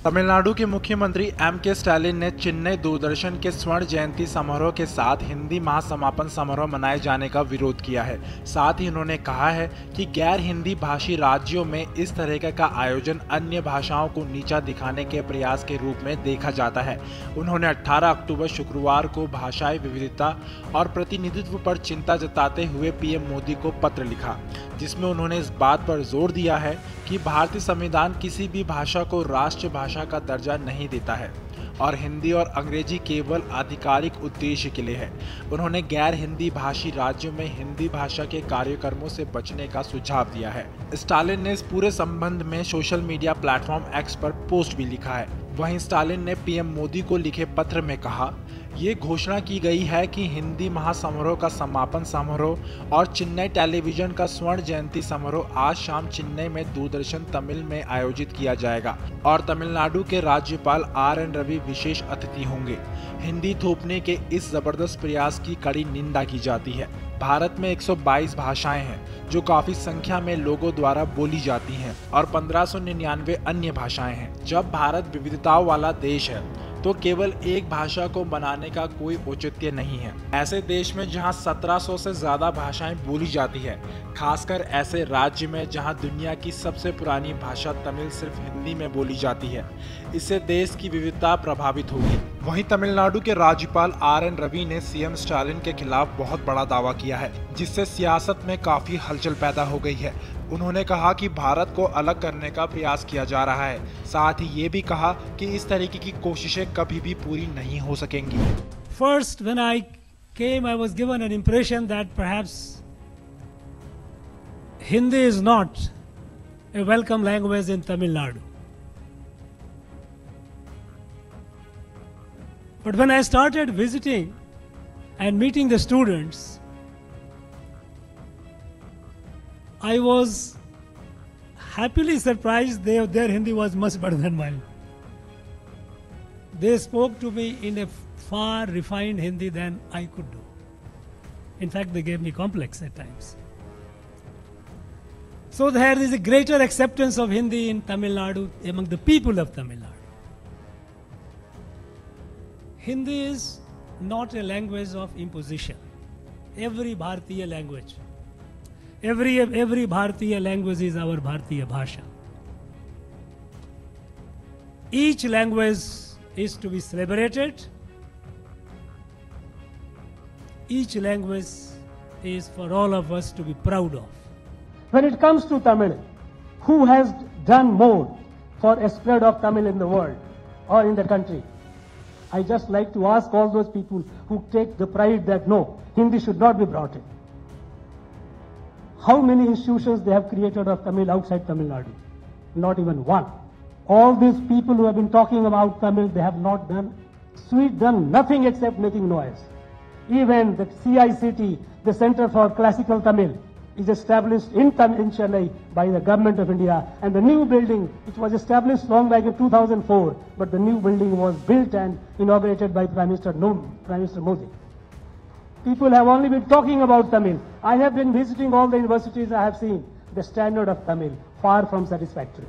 तमिलनाडु के मुख्यमंत्री M.K. Stalin ने चेन्नई दूरदर्शन के स्वर्ण जयंती समारोह के साथ हिंदी महासमापन समारोह मनाए जाने का विरोध किया है। साथ ही उन्होंने कहा है कि गैर हिंदी भाषी राज्यों में इस तरह का आयोजन अन्य भाषाओं को नीचा दिखाने के प्रयास के रूप में देखा जाता है। उन्होंने 18 अक्टूबर शुक्रवार को भाषाई विविधता और प्रतिनिधित्व पर चिंता जताते हुए PM मोदी को पत्र लिखा, जिसमें उन्होंने इस बात पर जोर दिया है कि भारतीय संविधान किसी भी भाषा को राष्ट्र भाषा का दर्जा नहीं देता है और हिंदी और अंग्रेजी केवल आधिकारिक उद्देश्य के लिए है। उन्होंने गैर हिंदी भाषी राज्यों में हिंदी भाषा के कार्यक्रमों से बचने का सुझाव दिया है। स्टालिन ने इस पूरे संबंध में सोशल मीडिया प्लेटफॉर्म X पर पोस्ट भी लिखा है। वहीं स्टालिन ने PM मोदी को लिखे पत्र में कहा, ये घोषणा की गई है कि हिंदी महासमारोह का समापन समारोह और चेन्नई टेलीविजन का स्वर्ण जयंती समारोह आज शाम चेन्नई में दूरदर्शन तमिल में आयोजित किया जाएगा और तमिलनाडु के राज्यपाल RN रवि विशेष अतिथि होंगे। हिंदी थोपने के इस जबरदस्त प्रयास की कड़ी निंदा की जाती है। भारत में 122 भाषाएं हैं जो काफी संख्या में लोगों द्वारा बोली जाती हैं और 1599 अन्य भाषाएं हैं। जब भारत विविधताओं वाला देश है तो केवल एक भाषा को बनाने का कोई औचित्य नहीं है। ऐसे देश में जहां 1700 से ज्यादा भाषाएं बोली जाती है, खासकर ऐसे राज्य में जहां दुनिया की सबसे पुरानी भाषा तमिल सिर्फ हिंदी में बोली जाती है, इससे देश की विविधता प्रभावित होगी। वहीं तमिलनाडु के राज्यपाल RN रवि ने CM स्टालिन के खिलाफ बहुत बड़ा दावा किया है, जिससे सियासत में काफी हलचल पैदा हो गई है। उन्होंने कहा कि भारत को अलग करने का प्रयास किया जा रहा है। साथ ही ये भी कहा कि इस तरीके की कोशिशें कभी भी पूरी नहीं हो सकेंगी। First, when I came, I was given an impression that perhaps Hindi is not a welcome language in Tamil Nadu. But when I started visiting and meeting the students, I was happily surprised their Hindi was much better than mine. They spoke to me in a far refined Hindi than I could do. In fact, they gave me complex at times. So there is a greater acceptance of Hindi in Tamil Nadu among the people of Tamil Nadu. Hindi is not a language of imposition. Every Bharatiya language, every Bharatiya language is our Bharatiya Bhasha. Each language is to be celebrated. Each language is for all of us to be proud of. When it comes to Tamil, who has done more for a spread of Tamil in the world or in the country? I just like to ask all those people who take the pride that no, Hindi should not be brought in. How many institutions they have created of Tamil outside Tamil Nadu? Not even one. All these people who have been talking about Tamil, they have not done nothing except making noise. Even the CICT, the Center for Classical Tamil, is established in Chennai by the government of India, and the new building, which was established long back in 2004, but the new building was built and inaugurated by Prime Minister Modi. People have only been talking about Tamil. I have been visiting all the universities. I have seen the standard of Tamil far from satisfactory.